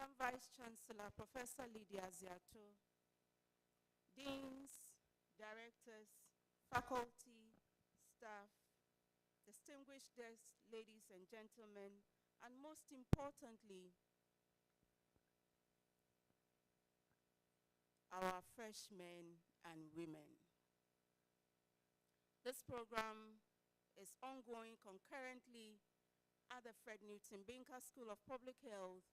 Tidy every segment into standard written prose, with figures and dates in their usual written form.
Madam Vice Chancellor, Professor Lydia Ziato, Deans, Directors, Faculty, staff, distinguished guests, ladies and gentlemen, and most importantly, our freshmen and women. This program is ongoing concurrently at the Fred Newton Binker School of Public Health,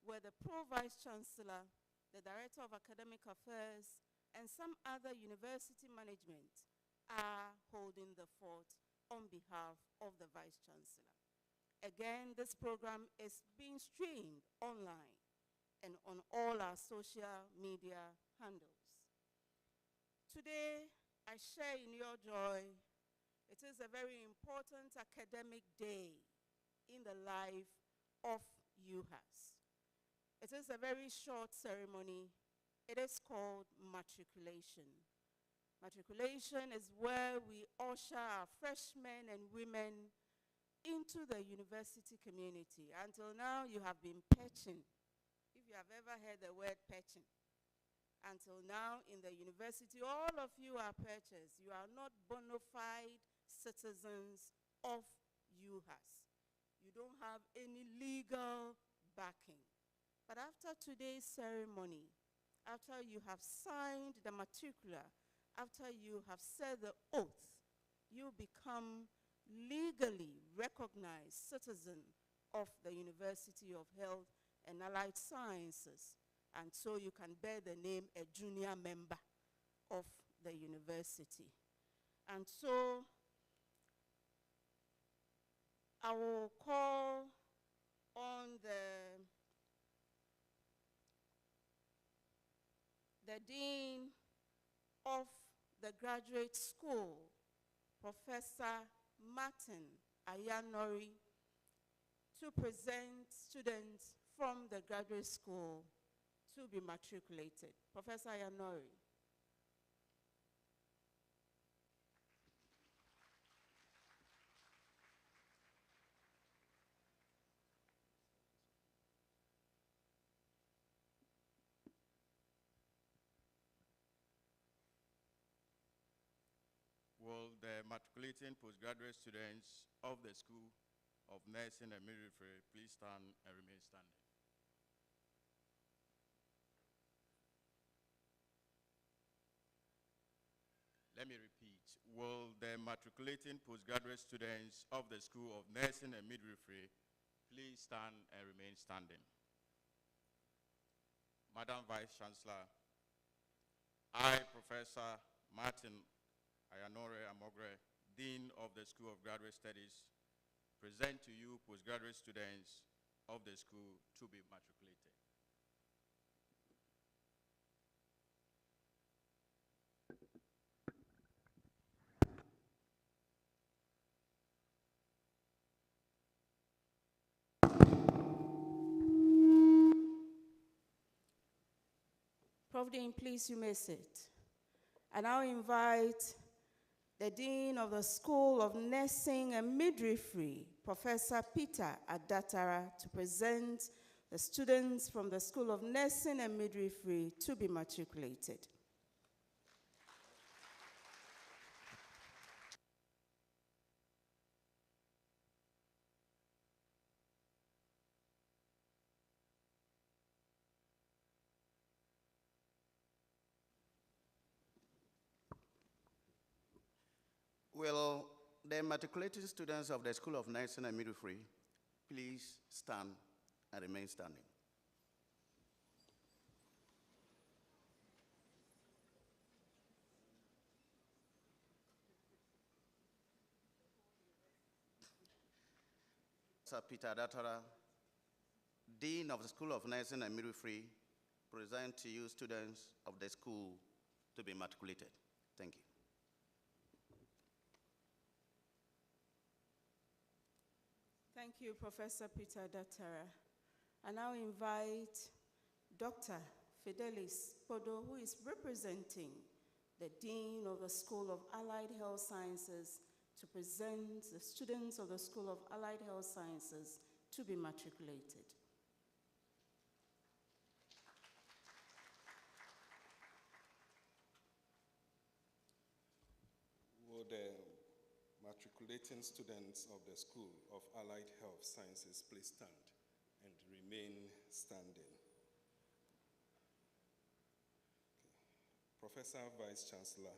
where the Pro-Vice Chancellor, the Director of Academic Affairs, and some other university management are holding the fort on behalf of the Vice Chancellor. Again, this program is being streamed online and on all our social media handles. Today, I share in your joy. It is a very important academic day in the life of UHAS. It is a very short ceremony. It is called Matriculation. Matriculation is where we usher our freshmen and women into the university community. Until now, you have been perching. If you have ever heard the word perching. Until now, in the university, all of you are perchers. You are not bona fide citizens of UHAS. You don't have any legal backing. But after today's ceremony, after you have signed the matricular, after you have said the oath, you become legally recognized citizen of the University of Health and Allied Sciences. And so you can bear the name a junior member of the university. And so I will call on the Dean of the Graduate School, Professor Martin Ayanori, to present students from the graduate school to be matriculated. Professor Ayanori. Will the matriculating postgraduate students of the School of Nursing and Midwifery please stand and remain standing? Let me repeat. Will the matriculating postgraduate students of the School of Nursing and Midwifery please stand and remain standing? Madam Vice Chancellor, I, Professor Martin Ayanore Amogre, Dean of the School of Graduate Studies, present to you postgraduate students of the school to be matriculated. Prof. Dean, please, you may sit. I now invite the Dean of the School of Nursing and Midwifery, Professor Peter Adatara, to present the students from the School of Nursing and Midwifery to be matriculated. Will the matriculated students of the School of Nursing and Midwifery please stand and remain standing? Sir Peter Adatara, Dean of the School of Nursing and Midwifery, present to you students of the school to be matriculated. Thank you. Thank you, Professor Peter Adatara. I now invite Dr. Fidelis Podo, who is representing the Dean of the School of Allied Health Sciences, to present the students of the School of Allied Health Sciences to be matriculated. Will the matriculating students of the School of Allied Health Sciences please stand and remain standing. Professor Vice Chancellor,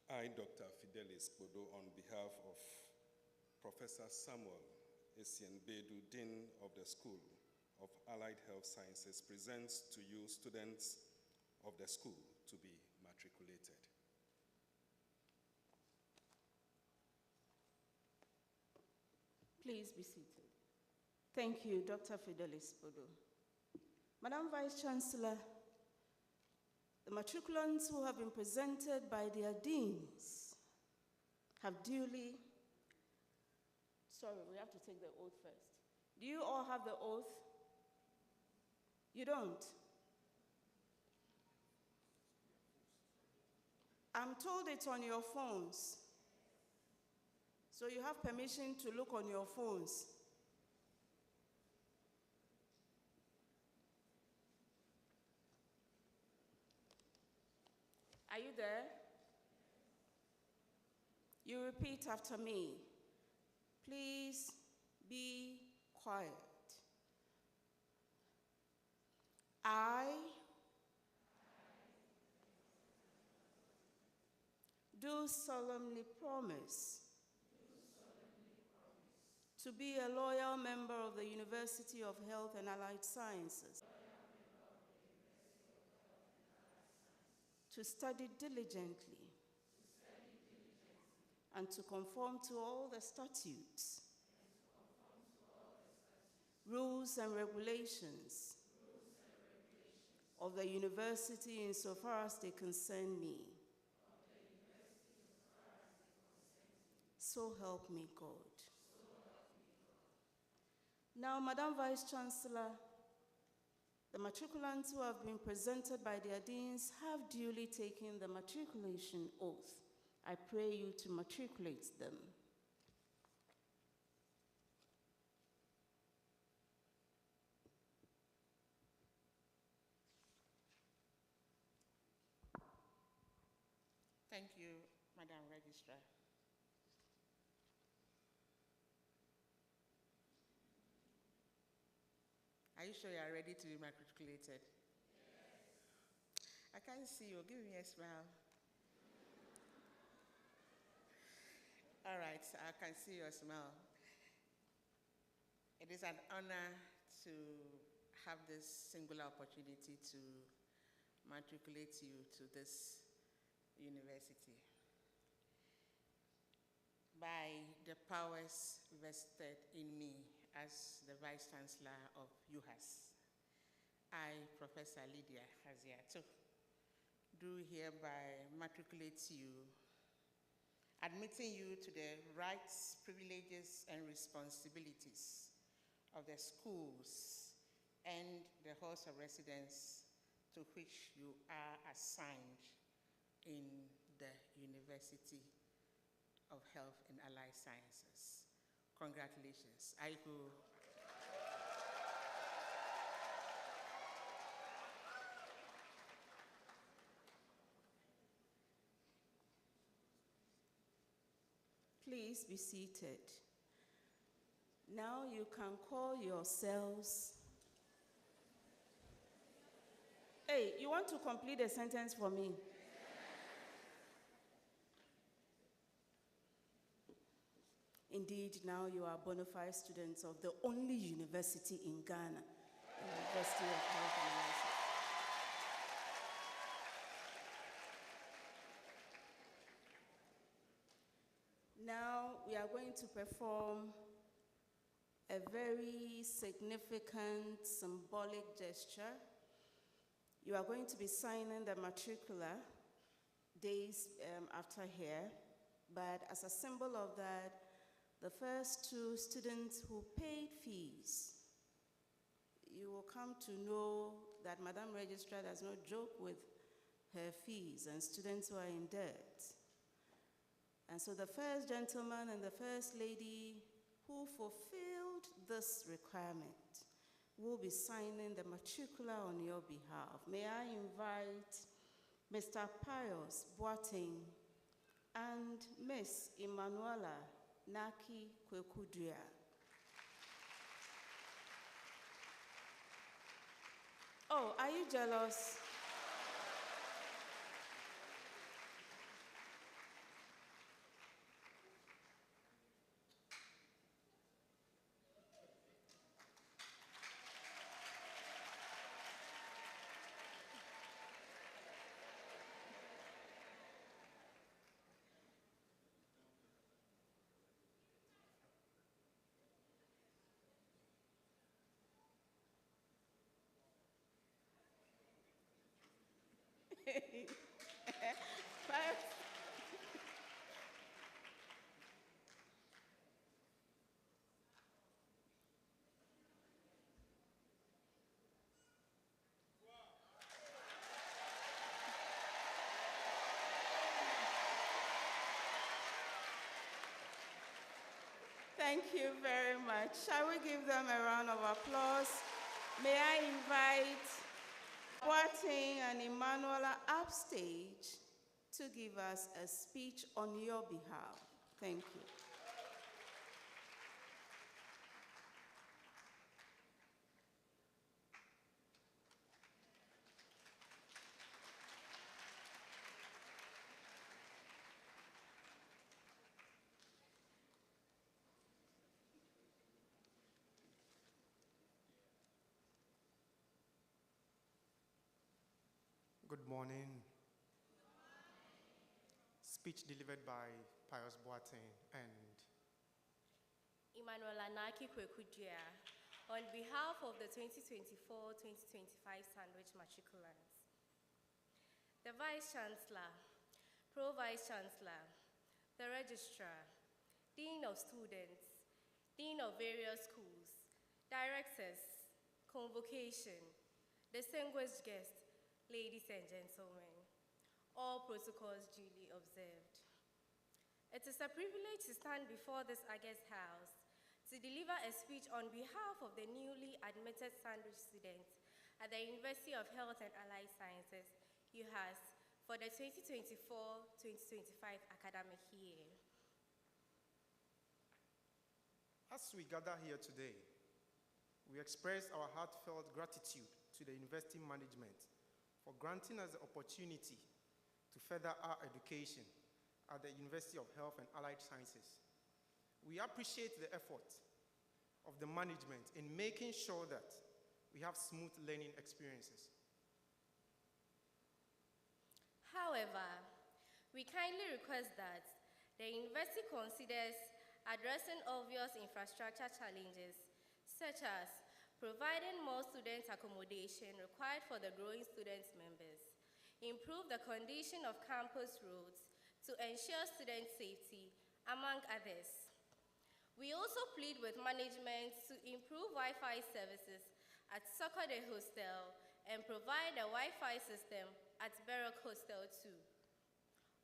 I, Dr. Fidelis Bodo, on behalf of Professor Samuel Esienbedu, Dean of the School of Allied Health Sciences, presents to you students of the school to be matriculated. Please be seated. Thank you, Dr. Fidelis Bodo. Madam Vice Chancellor, the matriculants who have been presented by their deans have duly, sorry, we have to take the oath first. Do you all have the oath? You don't? I'm told it's on your phones. So you have permission to look on your phones. Are you there? You repeat after me. Please be quiet. I do solemnly promise to be a loyal member of the University of Health and Allied Sciences, to study diligently, and to conform to all the statutes, rules and regulations of the university insofar as they concern me. So help me God. Now, Madam Vice Chancellor, the matriculants who have been presented by their deans have duly taken the matriculation oath. I pray you to matriculate them. Thank you, Madam Registrar. Are you sure you are ready to be matriculated? Yes. I can't see you. Give me a smile. All right, I can see your smile. It is an honor to have this singular opportunity to matriculate you to this university. By the powers vested in me as the Vice Chancellor of UHAS, I, Professor Lydia Haziato, do hereby matriculate you, admitting you to the rights, privileges, and responsibilities of the schools and the halls of residence to which you are assigned in the University of Health and Allied Sciences. Congratulations. I go. Please be seated. Now you can call yourselves. Hey, you want to complete a sentence for me? Indeed, now you are bona fide students of the only university in Ghana, the University of Health and Allied Sciences. Now we are going to perform a very significant symbolic gesture. You are going to be signing the matricular days after here, but as a symbol of that, the first two students who paid fees, you will come to know that Madam Registrar does not joke with her fees and students who are in debt. And so the first gentleman and the first lady who fulfilled this requirement will be signing the matricular on your behalf. May I invite Mr. Pius Boateng and Miss Emanuela Naki Kwekudria. Oh, are you jealous? First, thank you very much. Shall we give them a round of applause? May I invite Boateng and Emanuela upstage to give us a speech on your behalf. Thank you. Good morning. Speech delivered by Pius Boateng and Emanuela Naki Kwekudria, on behalf of the 2024-2025 Sandwich Matriculants. The Vice Chancellor, Pro-Vice Chancellor, the Registrar, Dean of Students, Dean of various schools, Directors, Convocation, distinguished guests, ladies and gentlemen, all protocols duly observed. It is a privilege to stand before this august house to deliver a speech on behalf of the newly admitted Sandwich students at the University of Health and Allied Sciences, UHAS, for the 2024-2025 academic year. as we gather here today, we express our heartfelt gratitude to the university management for granting us the opportunity to further our education at the University of Health and Allied Sciences. We appreciate the effort of the management in making sure that we have smooth learning experiences. However, we kindly request that the university considers addressing obvious infrastructure challenges, such as providing more student accommodation required for the growing student members, improve the condition of campus roads to ensure student safety, among others. We also plead with management to improve Wi-Fi services at Sokode Hostel and provide a Wi-Fi system at Berok Hostel too.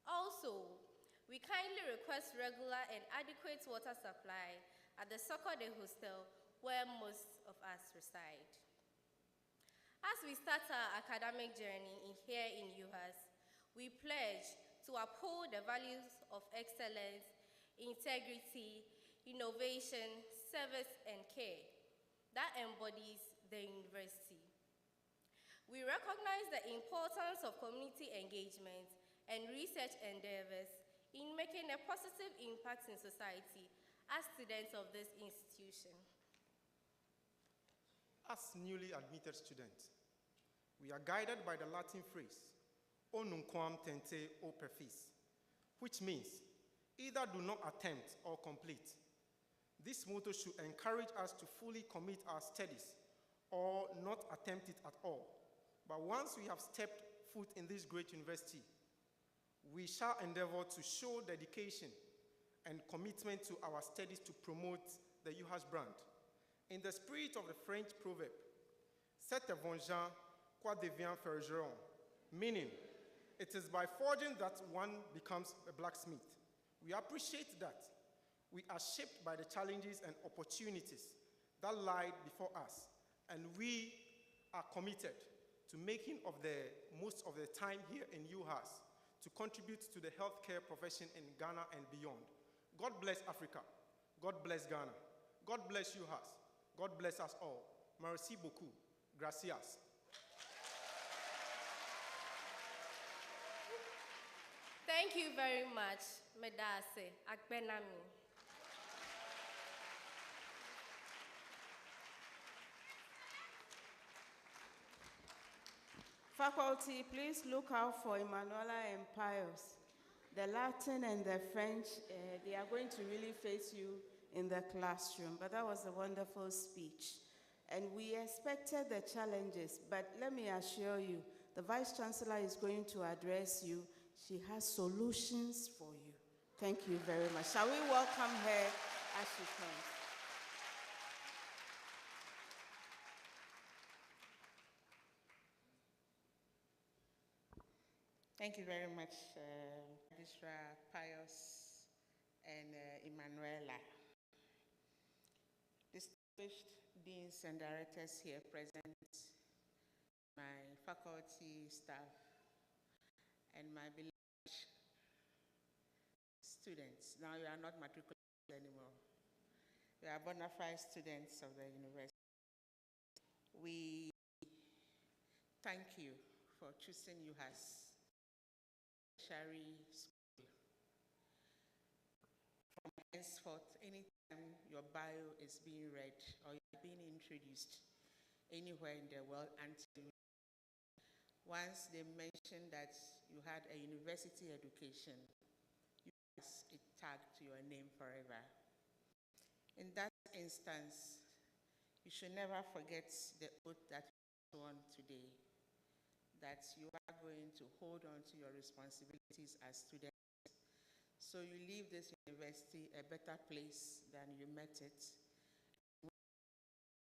Also, we kindly request regular and adequate water supply at the Sokode Hostel where most of us reside. As we start our academic journey here in UHAS, we pledge to uphold the values of excellence, integrity, innovation, service, and care that embodies the university. We recognize the importance of community engagement and research endeavors in making a positive impact in society as students of this institution. As newly admitted students, we are guided by the Latin phrase, O nunquam tente o perfis, which means either do not attempt or complete. This motto should encourage us to fully commit our studies or not attempt it at all. But once we have stepped foot in this great university, we shall endeavor to show dedication and commitment to our studies to promote the UHAS brand. In the spirit of the French proverb, c'est un vengeant quoi devient forgeron, meaning it is by forging that one becomes a blacksmith. We appreciate that we are shaped by the challenges and opportunities that lie before us, and we are committed to making of the most of the time here in UHAS to contribute to the healthcare profession in Ghana and beyond. God bless Africa. God bless Ghana. God bless UHAS. God bless us all. Merci beaucoup. Gracias. Thank you very much, Medase Akbenami. Faculty, please look out for Emanuela and Pius. The Latin and the French, they are going to really face you in the classroom, but that was a wonderful speech. And we expected the challenges, but let me assure you, the Vice Chancellor is going to address you. She has solutions for you. Thank you very much. Shall we welcome her as she comes? Thank you very much, Registrar Pius and Emanuela. Distinguished deans and directors here present, my faculty staff, and my beloved students. Now you are not matriculated anymore. You are bona fide students of the university. We thank you for choosing UHAS tertiary school. From henceforth, anytime your bio is being read or you're being introduced anywhere in the world, until once they mention that you had a university education, you has it tagged to your name forever. In that instance, you should never forget the oath that you sworn today, that you are going to hold on to your responsibilities as students, so you leave this university a better place than you met it,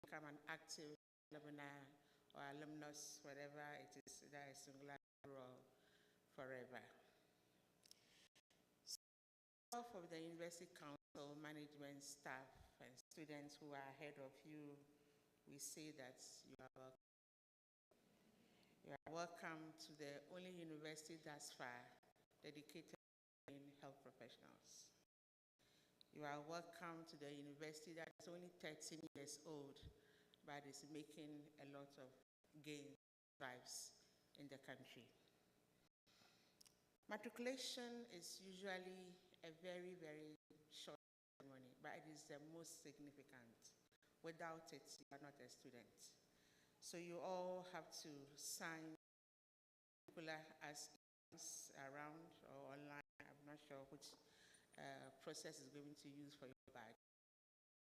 become an active alumni or alumnus, whatever it is, that is singular or forever. So, on behalf of the University Council, management, staff, and students who are ahead of you, we say that you are welcome. You are welcome to the only university thus far dedicated in health professionals. You are welcome to the university that is only 13 years old, but is making a lot of gains, strides in the country. Matriculation is usually a very, very short ceremony, but it is the most significant. Without it, you are not a student. So you all have to sign as around or online. I'm not sure which process is going to use for your badge.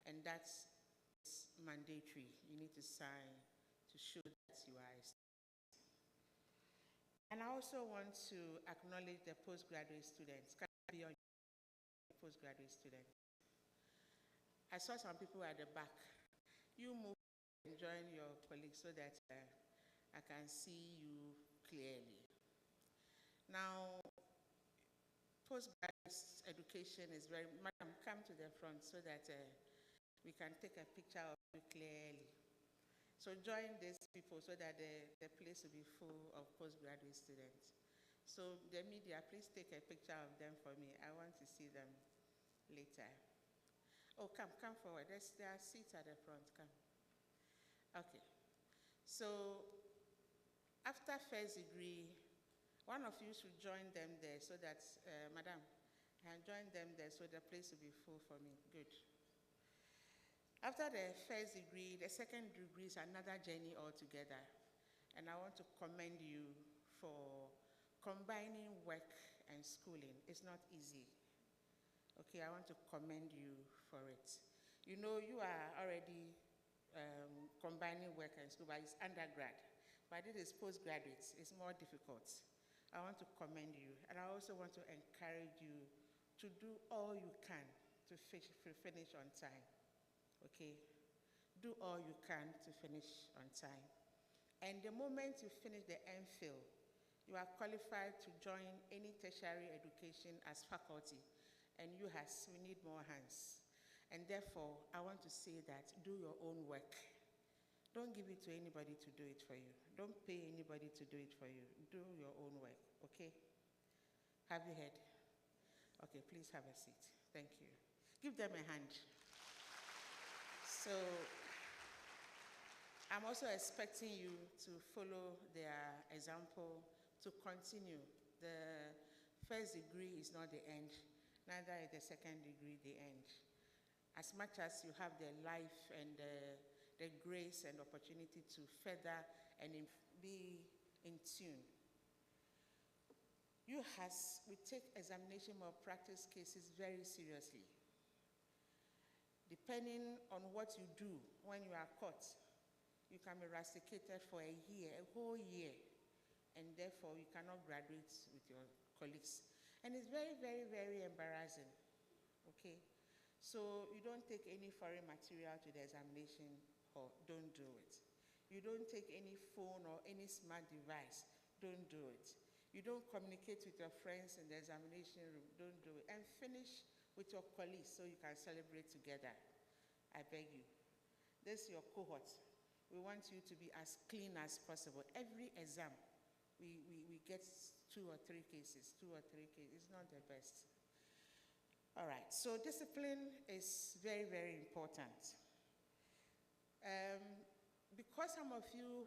And that's mandatory. You need to sign to show that you are a student. And I also want to acknowledge the postgraduate students. Can I be on postgraduate students? I saw some people at the back. You move and join your colleagues so that I can see you clearly. Now, postgraduate education is very, madam, come to the front so that we can take a picture of you clearly. So join these people so that the place will be full of postgraduate students. So the media, please take a picture of them for me. I want to see them later. Oh, come forward. There are seats at the front, come. Okay. So after first degree, one of you should join them there so that, madam, join them there so the place will be full for me. Good. After the first degree, the second degree is another journey altogether. And I want to commend you for combining work and schooling. It's not easy. Okay, I want to commend you for it. You know, you are already combining work and school, but it's undergrad. But it is postgraduates. It's more difficult. I want to commend you. And I also want to encourage you to do all you can to finish on time. Okay? Do all you can to finish on time. And the moment you finish the MPhil, you are qualified to join any tertiary education as faculty. And UHAS, we need more hands. And therefore, I want to say that do your own work. Don't give it to anybody to do it for you. Don't pay anybody to do it for you. Do your own work, okay? Have you heard? Okay, please have a seat. Thank you. Give them a hand. So, I'm also expecting you to follow their example, to continue. The first degree is not the end, neither is the second degree the end. As much as you have the life and the grace and opportunity to further and be in tune. We take examination of practice cases very seriously. Depending on what you do when you are caught, you can be rusticated for a year, a whole year, and therefore you cannot graduate with your colleagues. And it's very, very, very embarrassing, okay? So you don't take any foreign material to the examination hall, don't do it. You don't take any phone or any smart device, don't do it. You don't communicate with your friends in the examination room, don't do it. And finish with your colleagues so you can celebrate together. I beg you. This is your cohort. We want you to be as clean as possible. Every exam, we get 2 or 3 cases, 2 or 3 cases. It's not the best. All right, so discipline is very, very important. Because some of you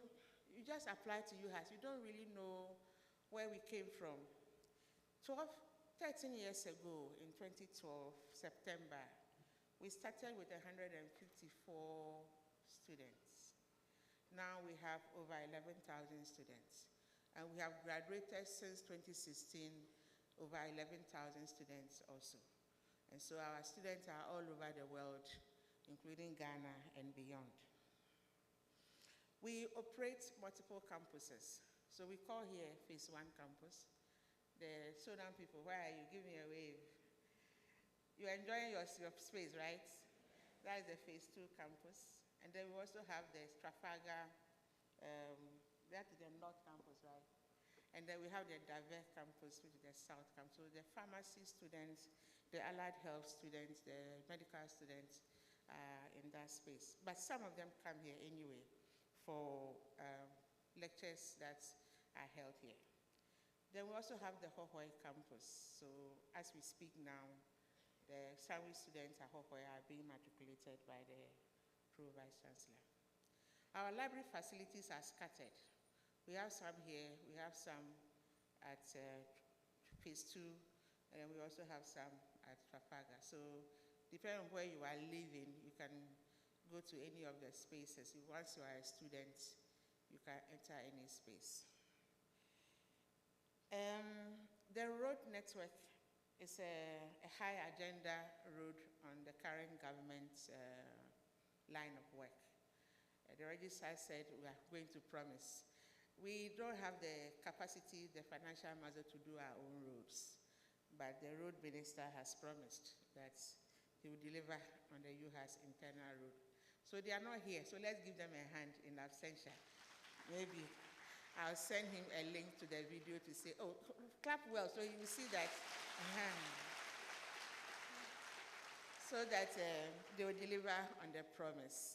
just apply to UHAS, you don't really know where we came from. 13 years ago, in 2012, September, we started with 154 students. Now we have over 11,000 students. And we have graduated since 2016, over 11,000 students also. And so our students are all over the world, including Ghana and beyond. We operate multiple campuses. So we call here Phase 1 campus. The Sudan people, where are you? Give me a wave. You're enjoying your space, right? That is the Phase 2 campus. And then we also have the Trafalgar, that is the North campus, right? And then we have the Daver campus, which is the South campus. So the pharmacy students, the allied health students, the medical students are in that space. But some of them come here anyway for lectures that are held here. Then we also have the Hohoi campus. So as we speak now, the Sawi students at Hohoi are being matriculated by the Pro-Vice Chancellor. Our library facilities are scattered. We have some here, we have some at Phase 2, and we also have some at Trafalgar. So depending on where you are living, you can go to any of the spaces. Once you are a student, you can enter any space. The road network is a high agenda road on the current government's line of work. The registrar said we are going to promise. We don't have the capacity, the financial muscle to do our own roads, but the road minister has promised that he will deliver on the UHAS internal road. So they are not here, so let's give them a hand in absentia. Maybe I'll send him a link to the video to say, oh, clap well, so you will see that. So that they will deliver on the promise.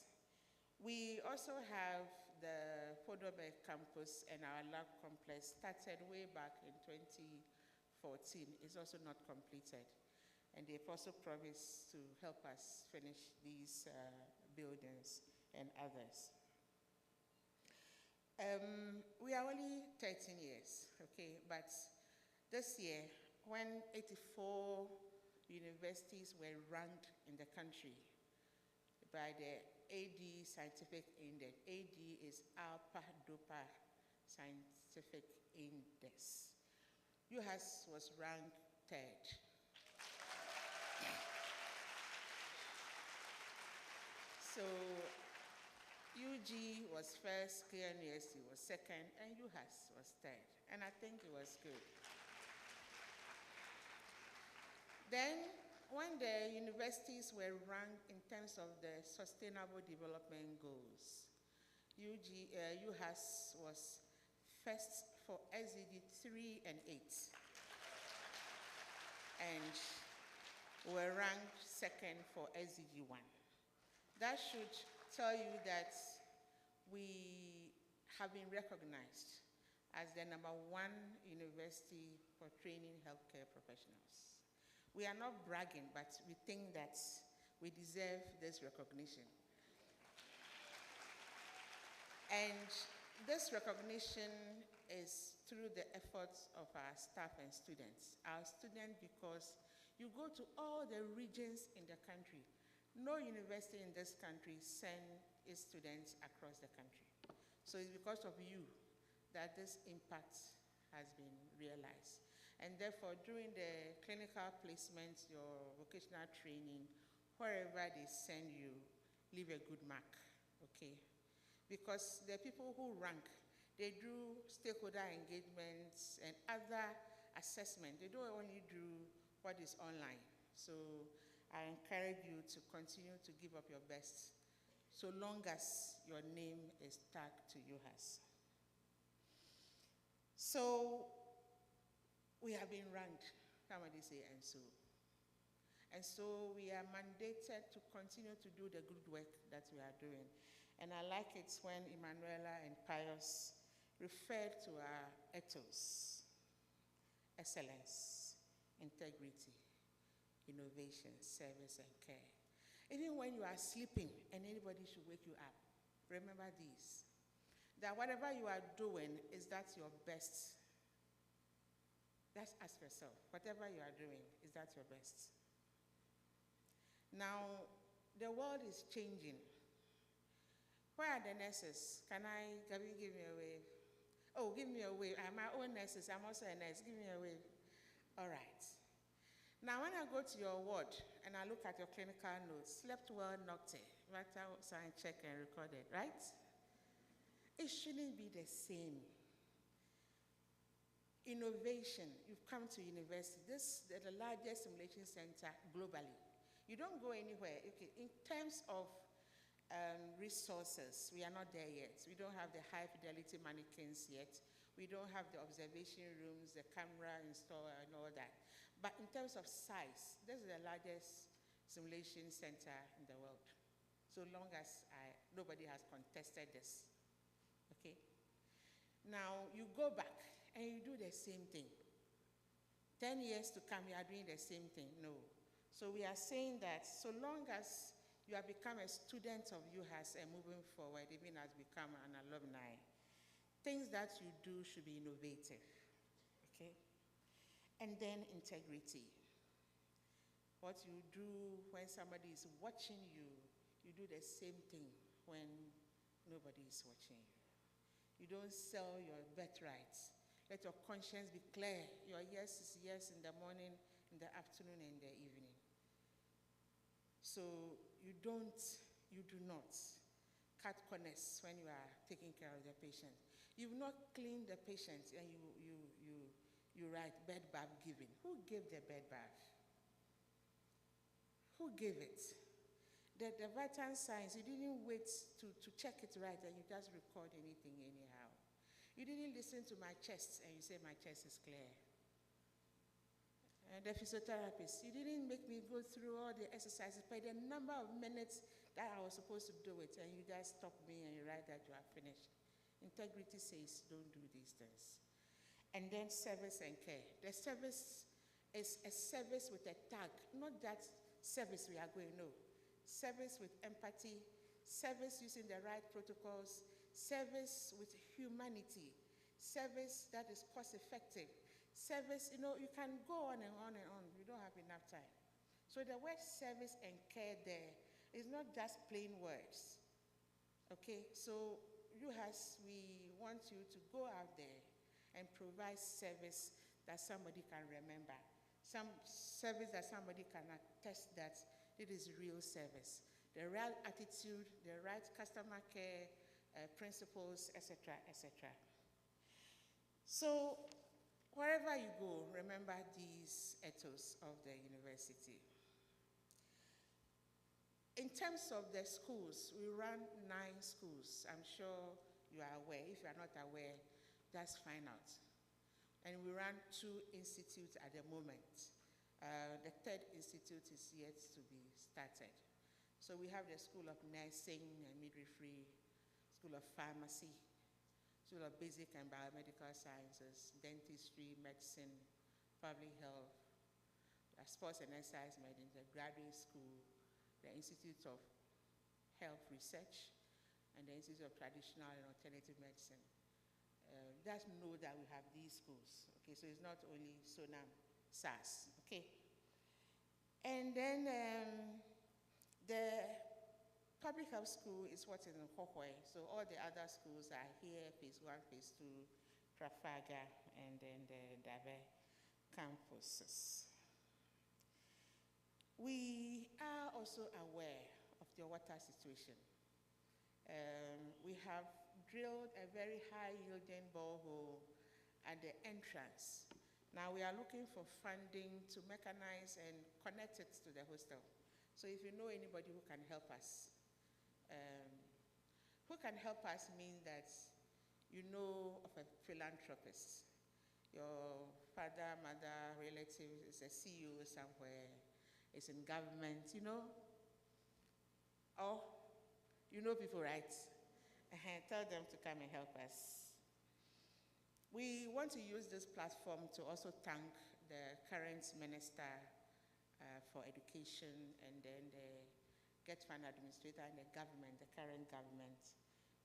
We also have the Podobe campus and our lab complex started way back in 2014. It's also not completed. And they've also promised to help us finish these buildings and others. We are only 13 years, okay? But this year, when 84 universities were ranked in the country by the AD Scientific Index. AD is Alpha Dopa Scientific Index. UHAS was ranked 3rd. So UG was 1st, KNUST was 2nd, and UHAS was 3rd. And I think it was good. Then, when the universities were ranked in terms of the Sustainable Development Goals, UHAS was 1st for SDG 3 and 8, and were ranked 2nd for SDG 1. That should tell you that we have been recognized as the #1 university for training healthcare professionals. We are not bragging, but we think that we deserve this recognition. And this recognition is through the efforts of our staff and students. Our students, because you go to all the regions in the country. No university in this country sends its students across the country. So it's because of you that this impact has been realized. And therefore, during the clinical placement, your vocational training, wherever they send you, leave a good mark, okay? Because the people who rank, they do stakeholder engagements and other assessment. They don't only do what is online. So I encourage you to continue to give up your best so long as your name is tagged to UHAS. So we have been ranked, somebody say, and so. And so we are mandated to continue to do the good work that we are doing. And I like it when Emanuela and Pius referred to our ethos: excellence, integrity, innovation, service, and care. Even when you are sleeping and anybody should wake you up, remember these. That whatever you are doing, is that your best? Just ask yourself, whatever you are doing, is that your best? Now, the world is changing. Where are the nurses? Can you give me a wave? Oh, give me a wave. I'm my own nurses. I'm also a nurse. Give me a wave. All right. Now, when I go to your ward and I look at your clinical notes, slept well, knocked it, vital sign check and recorded, right? It shouldn't be the same. Innovation. You've come to university. This is the largest simulation center globally. You don't go anywhere. Okay. In terms of resources, we are not there yet. We don't have the high fidelity mannequins yet. We don't have the observation rooms, the camera installer and all that. But in terms of size, this is the largest simulation center in the world. So long as nobody has contested this, okay? Now you go back and you do the same thing. 10 years to come, you are doing the same thing, no. So we are saying that so long as you have become a student of UHAS and moving forward, even as become an alumni, things that you do should be innovative, okay? And then integrity. What you do when somebody is watching you, you do the same thing when nobody is watching you. You don't sell your birthrights. Let your conscience be clear. Your yes is yes in the morning, in the afternoon, and in the evening. So you do not cut corners when you are taking care of the patient. You've not cleaned the patient and you write bed bath giving. Who gave the bed bath? Who gave it? The vital signs, you didn't wait to check it right and you just record anything anyhow. You didn't listen to my chest and you say my chest is clear. And the physiotherapist, you didn't make me go through all the exercises by the number of minutes that I was supposed to do it, and you just stop me and you write that you are finished. Integrity says don't do these things. And then service and care. The service is a service with a tag, not that service we are going, no. Service with empathy, service using the right protocols, service with humanity, service that is cost effective, service, you can go on and on and on. We don't have enough time. So the word service and care there is not just plain words. Okay, so we want you to go out there and provide service that somebody can remember. Some service that somebody can attest that it is real service. The real attitude, the right customer care principles, etc., etc. So wherever you go, remember these ethos of the university. In terms of the schools, we run 9 schools. I'm sure you are aware. If you are not aware, just find out. And we run 2 institutes at the moment. The 3rd institute is yet to be started. So we have the School of Nursing and Midwifery, School of Pharmacy, School of Basic and Biomedical Sciences, Dentistry, Medicine, Public Health, Sports and Exercise Medicine, the Graduate School, the Institute of Health Research, and the Institute of Traditional and Alternative Medicine. Just know that we have these schools, okay? So it's not only Sonam, SAS, okay? And then the public health school is what is in Hohoi. So all the other schools are here, phase 1, phase 2, Trafalgar, and then the Dabe campuses. We are also aware of the water situation. We have drilled a very high-yielding borehole at the entrance. Now we are looking for funding to mechanize and connect it to the hostel. So if you know anybody who can help us means that you know of a philanthropist. Your father, mother, relative is a CEO somewhere, is in government, you know? Or you know people, right? Tell them to come and help us. We want to use this platform to also thank the current Minister for Education and then the Get Fund Administrator and the government, the current government,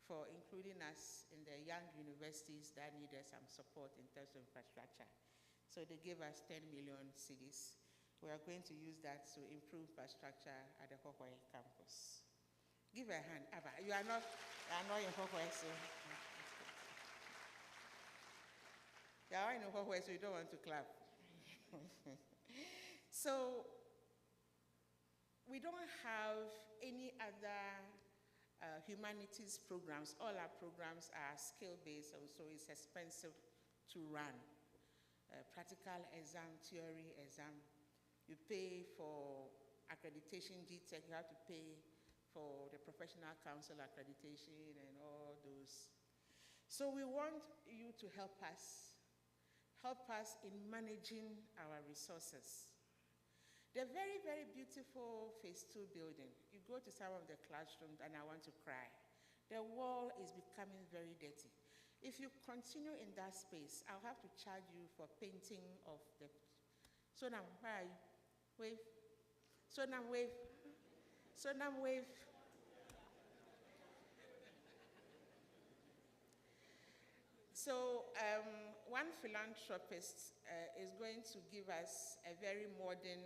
for including us in the young universities that needed some support in terms of infrastructure. So they gave us 10 million cedis. We are going to use that to improve infrastructure at the Hohoi campus. Give a hand, Abba. You are not in Hohoi, so. You are in Hohoi, so you don't want to clap. So, we don't have any other humanities programs. All our programs are skill-based, so it's expensive to run. Practical exam, theory exam. You pay for accreditation, GTech, you have to pay for the professional council accreditation and all those. So we want you to help us in managing our resources. The very, very beautiful phase 2 building, you go to some of the classrooms and I want to cry. The wall is becoming very dirty. If you continue in that space, I'll have to charge you for painting of the, so now, where are you? Wave. So now wave. So now wave. So one philanthropist is going to give us a very modern,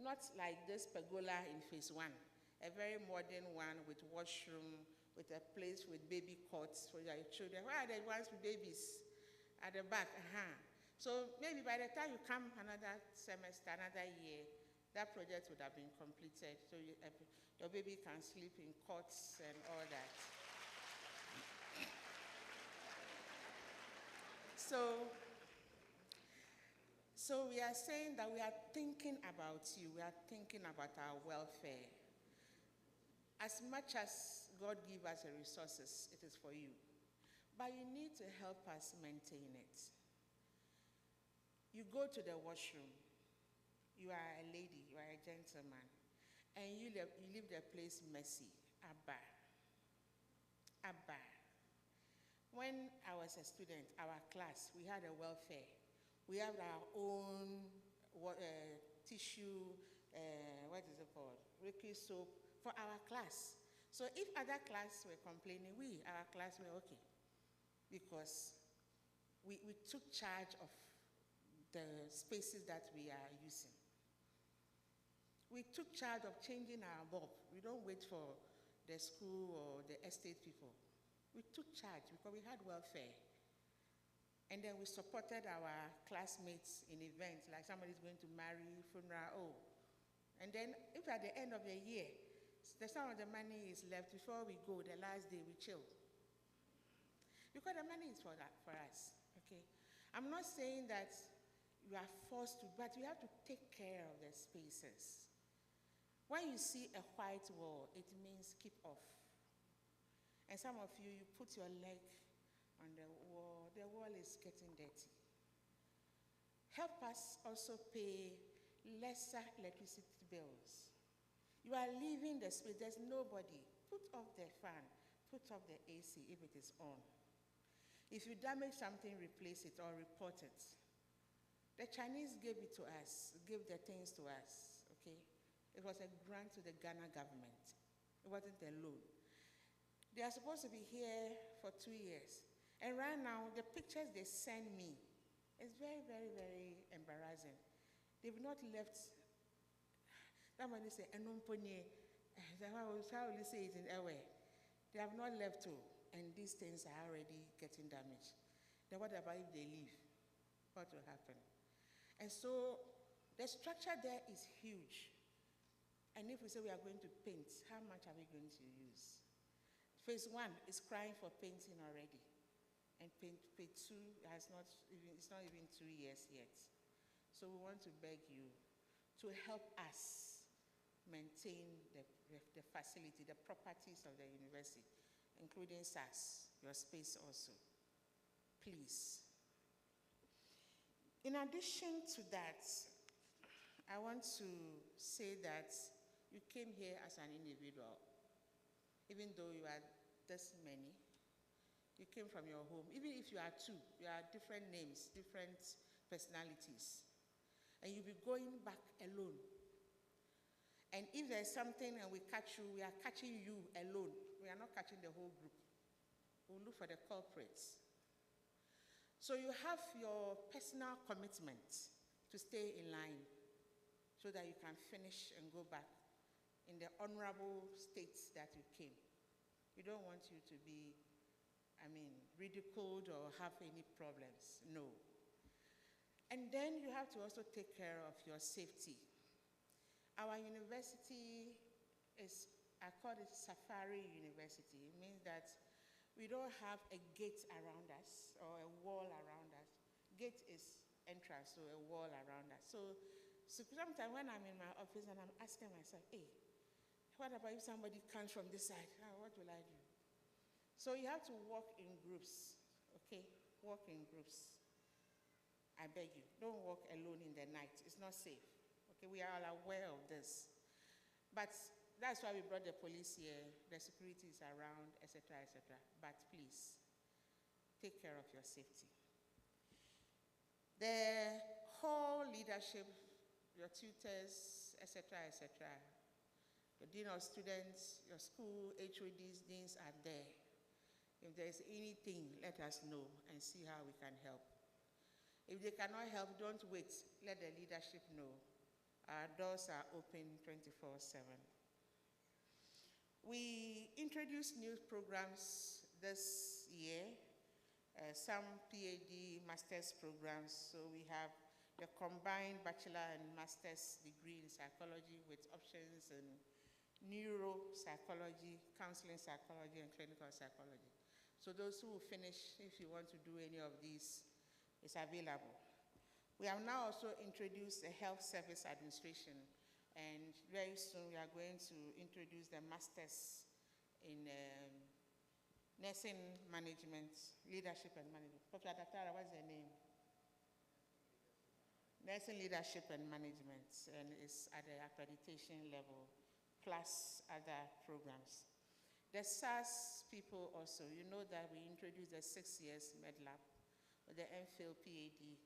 not like this pergola in phase 1, a very modern one with washroom, with a place with baby cots for your children. Where are the ones with babies? At the back, So maybe by the time you come another semester, another year, that project would have been completed. So your baby can sleep in cots and all that. So we are saying that we are thinking about you. We are thinking about our welfare. As much as God gives us the resources, it is for you. But you need to help us maintain it. You go to the washroom. You are a lady, you are a gentleman, and you leave the place messy. Abba. When I was a student, our class, we had a welfare. We have our own tissue, what is it called? Ricky soap for our class. So if other classes were complaining, our class were okay. Because we took charge of the spaces that we are using. We took charge of changing our bulb. We don't wait for the school or the estate people. We took charge because we had welfare. And then we supported our classmates in events, like somebody's going to marry, funeral, And then if at the end of the year, some of the money is left, before we go, the last day we chill. Because the money is for us, okay? I'm not saying that you are forced to, but you have to take care of the spaces. When you see a white wall, it means keep off. And some of you, you put your leg on the wall is getting dirty. Help us also pay lesser electricity bills. You are leaving the space, there's nobody. Put off the fan, put off the AC if it is on. If you damage something, replace it or report it. The Chinese gave it to us, gave the things to us, okay? It was a grant to the Ghana government. It wasn't a loan. They are supposed to be here for 2 years. And right now, the pictures they send me is very, very, very embarrassing. They've not left, that when they say, how will you say it in Ewe? They have not left to, and these things are already getting damaged. Then what about if they leave? What will happen? And so the structure there is huge. And if we say we are going to paint, how much are we going to use? Phase 1 is crying for painting already. And phase 2 it's not even 2 years yet. So we want to beg you to help us maintain the facility, the properties of the university, including SAS, your space also. Please. In addition to that, I want to say that you came here as an individual. Even though you are this many, you came from your home. Even if you are 2, you are different names, different personalities. And you'll be going back alone. And if there's something and we catch you, we are catching you alone. We are not catching the whole group. We'll look for the culprits. So you have your personal commitment to stay in line so that you can finish and go back in the honorable state that you came. We don't want you to be, ridiculed or have any problems. No. And then you have to also take care of your safety. Our university is, I call it Safari University. It means that we don't have a gate around us or a wall around us. Gate is entrance, so a wall around us. So sometimes when I'm in my office and I'm asking myself, hey, what about if somebody comes from this side? What will I do? So you have to walk in groups, okay? Walk in groups. I beg you, don't walk alone in the night. It's not safe. Okay, we are all aware of this. But that's why we brought the police here. The security is around, etc., etc. But please, take care of your safety. The whole leadership, your tutors, etc., etc., the dean of students, your school, HODs, deans are there. If there's anything, let us know and see how we can help. If they cannot help, don't wait. Let the leadership know. Our doors are open 24/7. We introduced new programs this year, some PhD master's programs. So we have the combined bachelor and master's degree in psychology with options in neuropsychology, counseling psychology, and clinical psychology. So those who will finish, if you want to do any of these, it's available. We have now also introduced a health service administration, and very soon we are going to introduce the masters in nursing management, leadership and management. Professor Datara, what's their name? Nursing leadership and management, and it's at the accreditation level, plus other programs. The SAS people also, you know that we introduced the 6 years MedLab, with the MPhil PhD,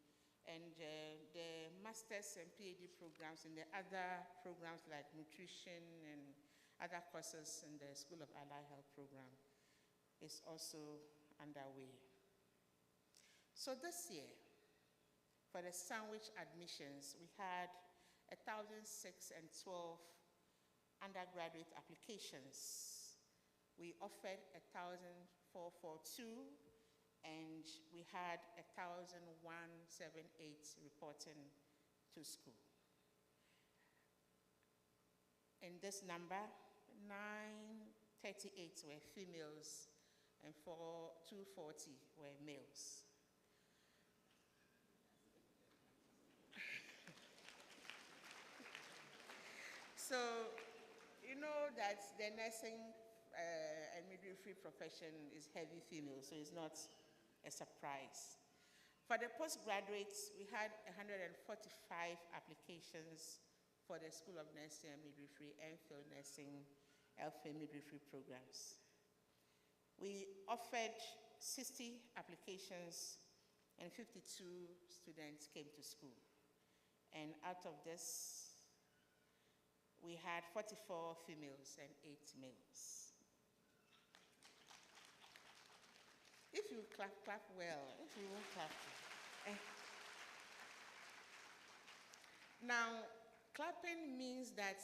and the master's and PhD programs in the other programs like nutrition and other courses in the School of Allied Health program is also underway. So this year, for the sandwich admissions, we had 1,612 undergraduate applications. We offered 1,442, and we had 1,178 reporting to school. In this number, 938 were females and 240 were males. So, you know that the nursing and midwifery profession is heavy female, so it's not a surprise. For the postgraduates, we had 145 applications for the School of Nursing and Midwifery, MPhil Nursing, LPhil Midwifery programs. We offered 60 applications and 52 students came to school. And out of this, we had 44 females and 8 males. If you clap well. If you won't clap. Now, clapping means that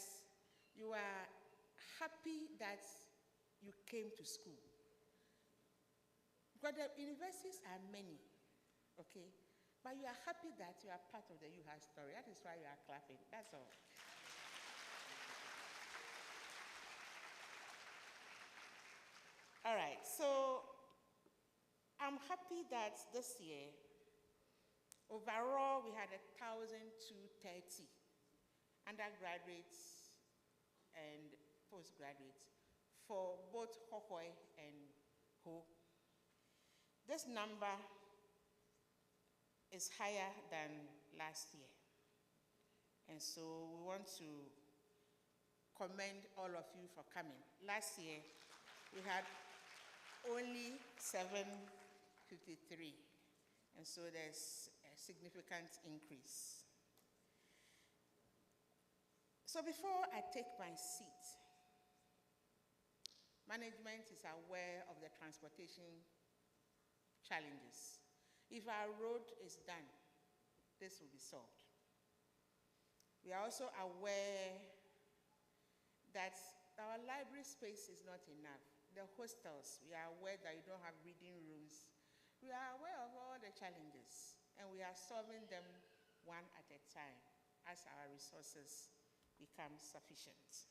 you are happy that you came to school. Because the universities are many, okay? But you are happy that you are part of the UHAS story. That is why you are clapping. That's all. All right, so I'm happy that this year, overall, we had 1,230 undergraduates and postgraduates for both Hohoi and Ho. This number is higher than last year. And so we want to commend all of you for coming. Last year, we had only 753. And so there's a significant increase. So before I take my seat, management is aware of the transportation challenges. If our road is done, this will be solved. We are also aware that our library space is not enough. The hostels, we are aware that you don't have reading rooms. We are aware of all the challenges, and we are solving them one at a time as our resources become sufficient.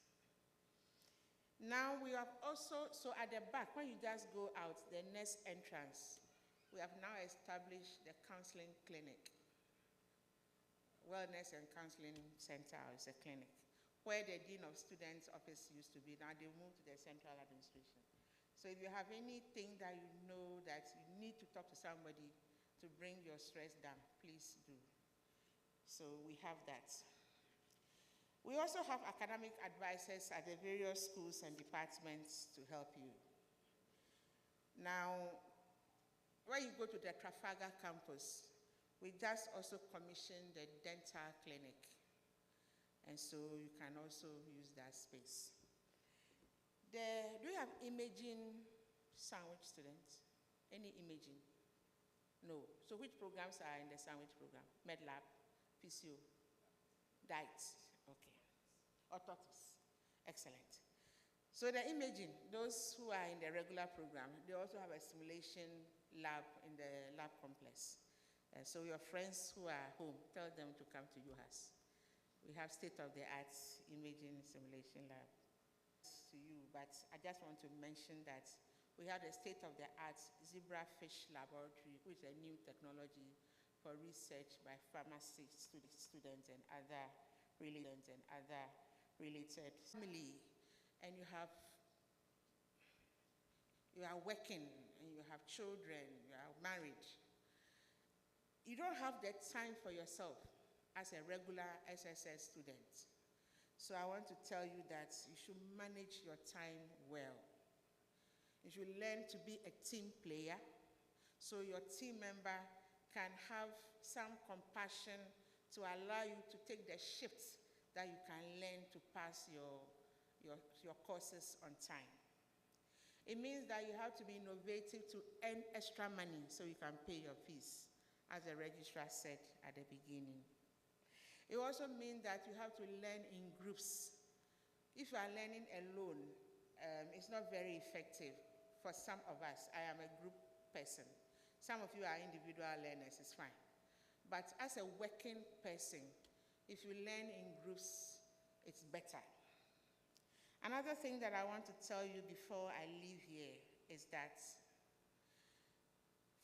Now we have also, so at the back, when you just go out, the next entrance, we have now established the counseling clinic. Wellness and Counseling Center is a clinic, where the Dean of Students' office used to be. Now they moved to the central administration. So if you have anything that you know that you need to talk to somebody to bring your stress down, please do. So we have that. We also have academic advisors at the various schools and departments to help you. Now, when you go to the Trafalgar campus, we just also commissioned the dental clinic. And so you can also use that space. Do you have imaging sandwich students? Any imaging? No. So which programs are in the sandwich program? MedLab, PCO, Diet, okay. Orthotics, excellent. So the imaging, those who are in the regular program, they also have a simulation lab in the lab complex. So your friends who are home, tell them to come to UHAS. We have state-of-the-art imaging simulation lab. To you, but I just want to mention that we have the state-of-the-art zebrafish laboratory, which is a new technology for research by pharmacy students and other related family. And you are working, and you have children, you are married. You don't have the time for yourself as a regular SSS student. So I want to tell you that you should manage your time well. You should learn to be a team player, so your team member can have some compassion to allow you to take the shifts that you can learn to pass your courses on time. It means that you have to be innovative to earn extra money so you can pay your fees, as the registrar said at the beginning. It also means that you have to learn in groups. If you are learning alone, it's not very effective for some of us. I am a group person. Some of you are individual learners, it's fine. But as a working person, if you learn in groups, it's better. Another thing that I want to tell you before I leave here is that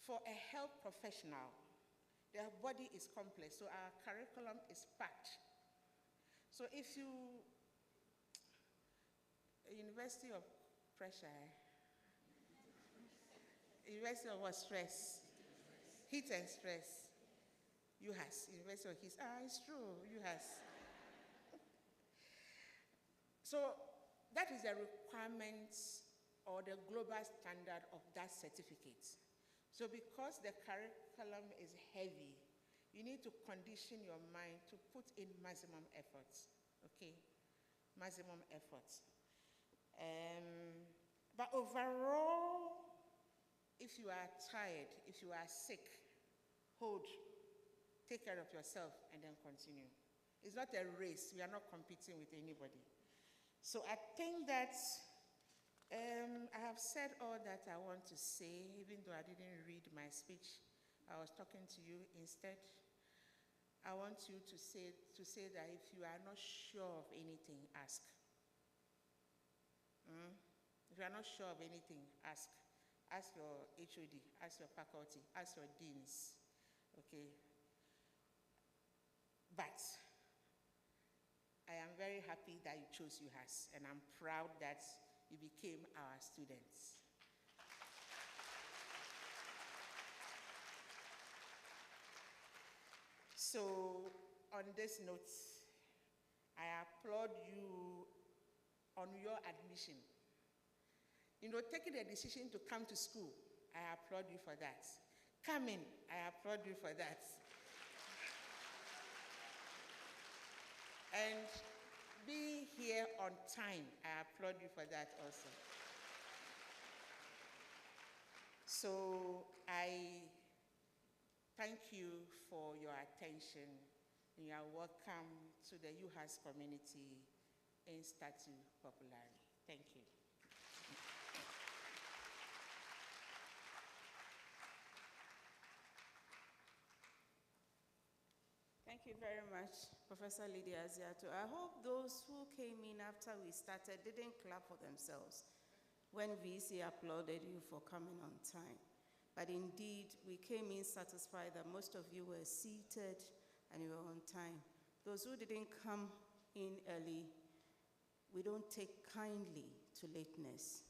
for a health professional, their body is complex, so our curriculum is packed. So if you, University of Pressure, University of what, stress? Heat and stress. UHAS, University of Heat. It's true, UHAS. So that is the requirement or the global standard of that certificate. So because the curriculum is heavy, you need to condition your mind to put in maximum effort, okay? Maximum effort. But overall, if you are tired, if you are sick, take care of yourself and then continue. It's not a race. We are not competing with anybody. So I think that I have said all that I want to say, even though I didn't read my speech. I was talking to you instead. I want you to say that if you are not sure of anything, ask. If you are not sure of anything, ask. Ask your HOD, ask your faculty, ask your deans, okay? But I am very happy that you chose UHAS, and I'm proud that you became our students. So, on this note, I applaud you on your admission. You know, taking the decision to come to school, I applaud you for that. Coming, I applaud you for that. And being here on time, I applaud you for that also. So I thank you for your attention. You are welcome to the UHAS community in Statu Populari. Thank you. Thank you very much, Professor Lydia Aziato. I hope those who came in after we started didn't clap for themselves when VC applauded you for coming on time. But indeed, we came in satisfied that most of you were seated and you were on time. Those who didn't come in early, we don't take kindly to lateness.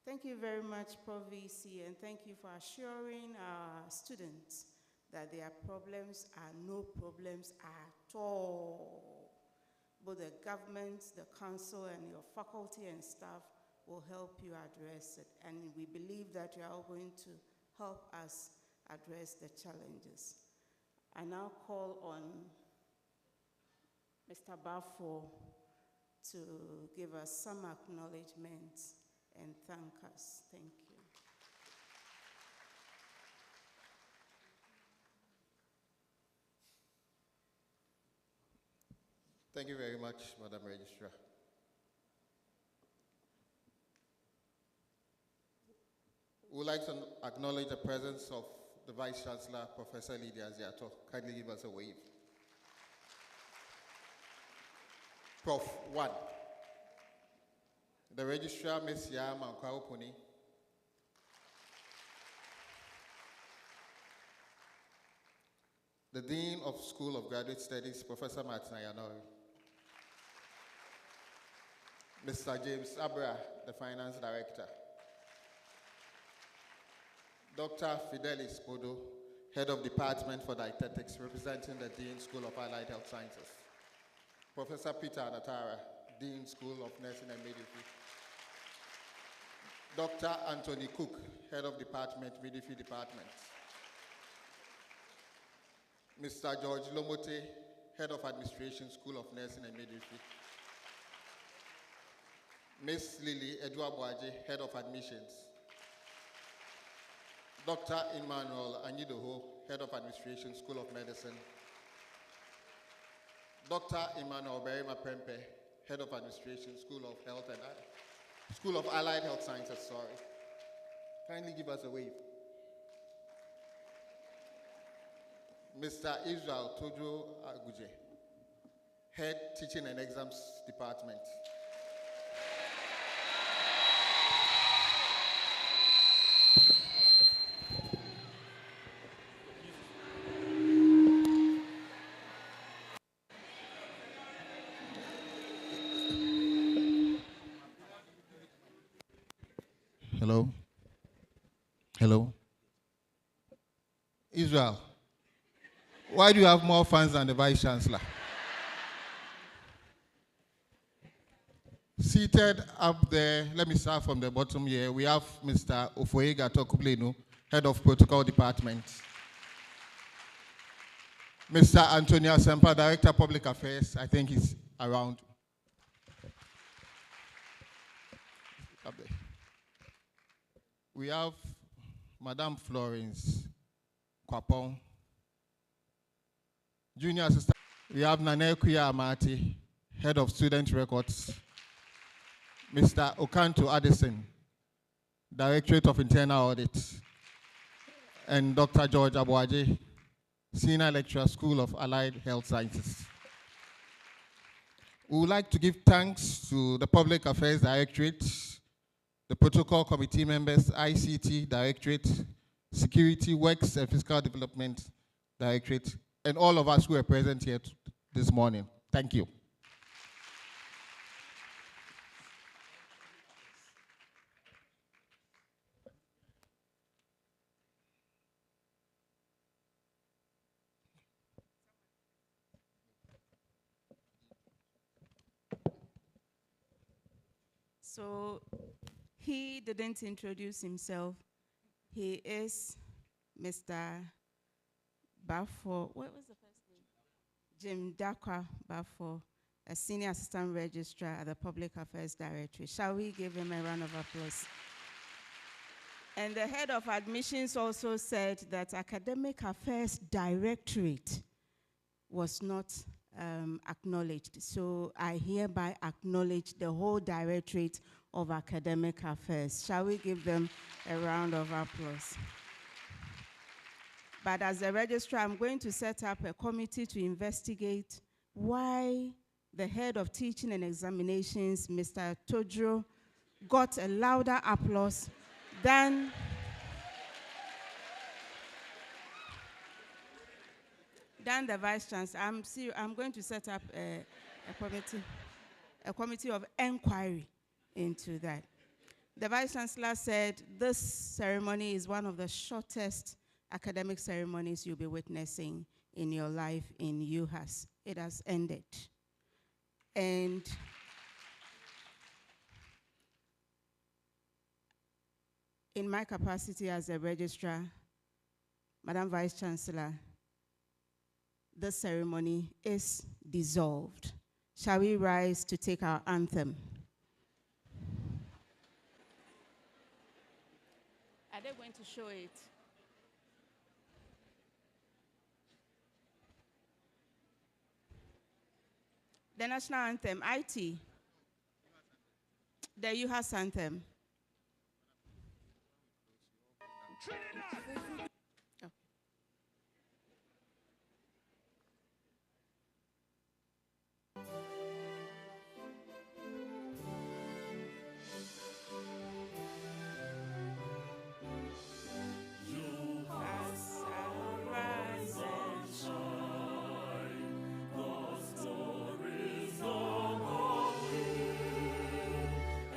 Thank you very much, Prof. VC, and thank you for assuring our students that their problems are no problems at all. Both the government, the council, and your faculty and staff will help you address it. And we believe that you are all going to help us address the challenges. I now call on Mr. Bafo to give us some acknowledgements and thank us. Thank you. Thank you very much, Madam Registrar. We would like to acknowledge the presence of the Vice Chancellor, Professor Lydia Aziato. Kindly give us a wave. Prof. 1. The Registrar, Ms. Yam Mankwao-Puni. The Dean of School of Graduate Studies, Professor Martin Ayanori. Mr. James Abra, the Finance Director. Dr. Fidelis Bodo, Head of Department for Dietetics, representing the Dean School of Allied Health Sciences. Professor Peter Anatara, Dean School of Nursing and Midwifery. Dr. Anthony Cook, Head of Department, Midwifery Department. Mr. George Lomote, Head of Administration, School of Nursing and Midwifery. Ms. Lily Edouard-Boaje, Head of Admissions. Dr. Emmanuel Anyidoho, Head of Administration, School of Medicine. Dr. Emmanuel Berima Prempe, Head of Administration, School of Health and School of Allied Health Sciences, sorry. Kindly give us a wave. Mr. Israel Tojo Aguje, Head Teaching and Exams Department. Hello? Hello? Israel, why do you have more fans than the Vice Chancellor? Seated up there, let me start from the bottom here. We have Mr. Ofoega Tokublenu, Head of Protocol Department. Mr. Antonio Sempa, Director of Public Affairs, I think he's around. Up there. We have Madame Florence Kwapong, Junior Assistant. We have Nane Kuya Amati, Head of Student Records. Mr. Okanto Addison, Directorate of Internal Audit. And Dr. George Abuaje, Senior Lecturer, School of Allied Health Sciences. We would like to give thanks to the Public Affairs Directorate, the Protocol Committee members, ICT Directorate, Security, Works and Fiscal Development Directorate, and all of us who are present here this morning. Thank you. So he didn't introduce himself. He is Mr. Bafo. What was the first name? Jim Dakwa Bafo, a Senior Assistant Registrar at the Public Affairs Directorate. Shall we give him a round of applause? And the head of admissions also said that Academic Affairs Directorate was not acknowledged. So I hereby acknowledge the whole Directorate of Academic Affairs. Shall we give them a round of applause? But as a registrar, I'm going to set up a committee to investigate why the head of teaching and examinations, Mr. Todro, got a louder applause than the Vice Chancellor. I'm going to set up a committee of inquiry into that. The Vice Chancellor said this ceremony is one of the shortest academic ceremonies you'll be witnessing in your life in UHAS. It has ended. And in my capacity as a registrar, Madam Vice Chancellor, the ceremony is dissolved. Shall we rise to take our anthem? Are they going to show it? The national anthem, IT. The UHAS anthem.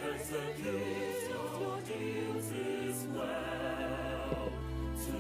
Execute your duties well to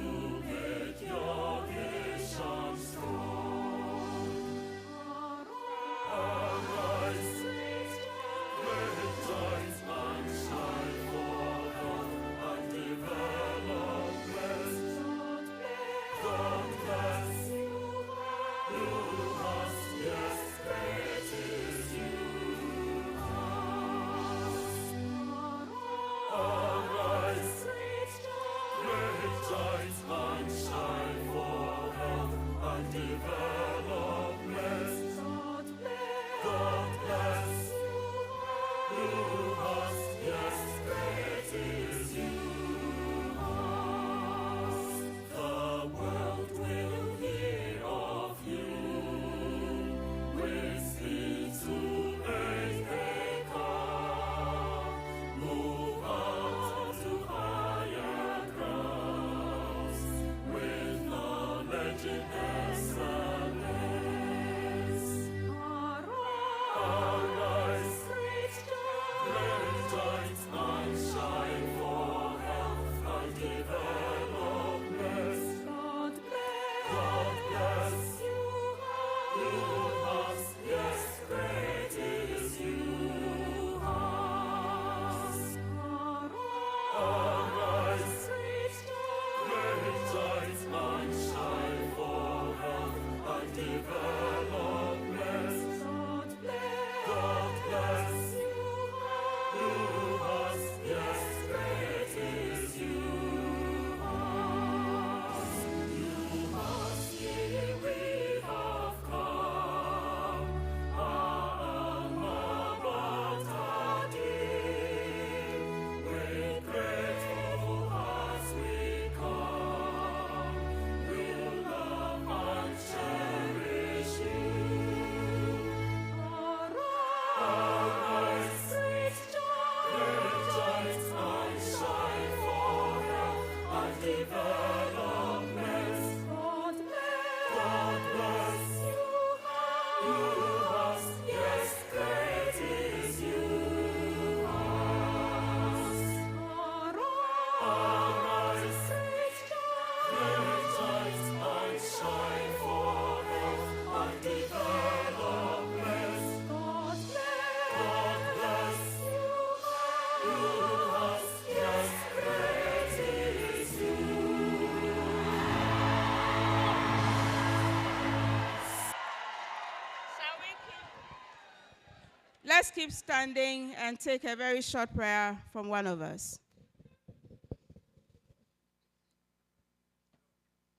Let's keep standing and take a very short prayer from one of us.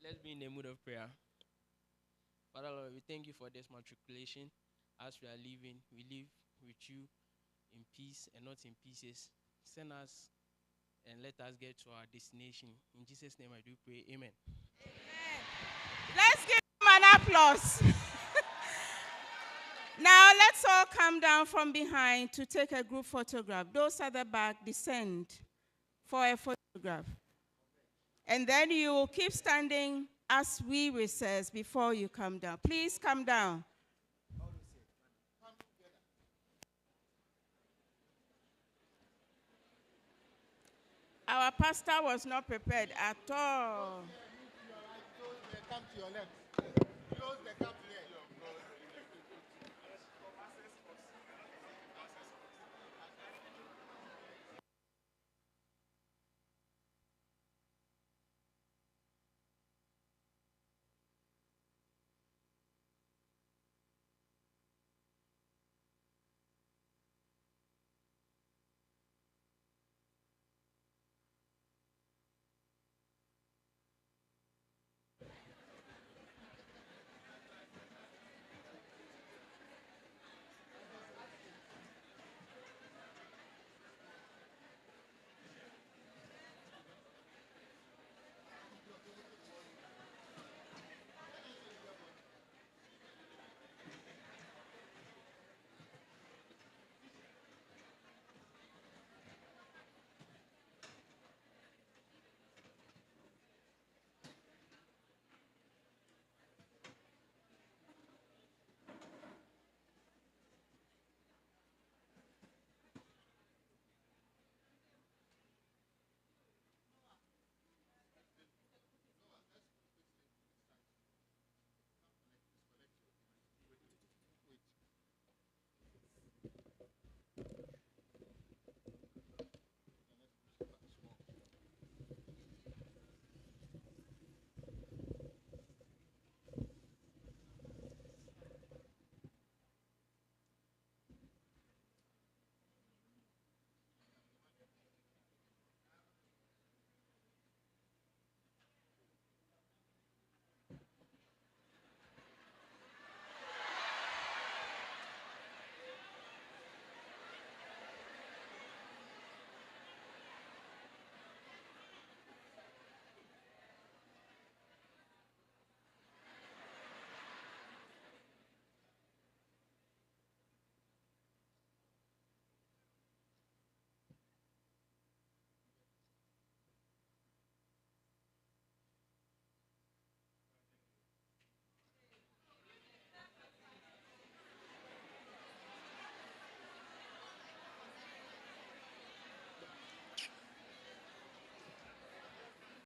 Let's be in the mood of prayer. Father Lord, we thank you for this matriculation. As we are leaving, we live with you in peace and not in pieces. Send us and let us get to our destination. In Jesus' name I do pray, amen. Amen. Let's give him an applause. Now let's all come down from behind to take a group photograph. Those at the back, descend for a photograph. And then you will keep standing as we recess before you come down. Please come down. Our pastor was not prepared at all. Come to your left. Close the gap here.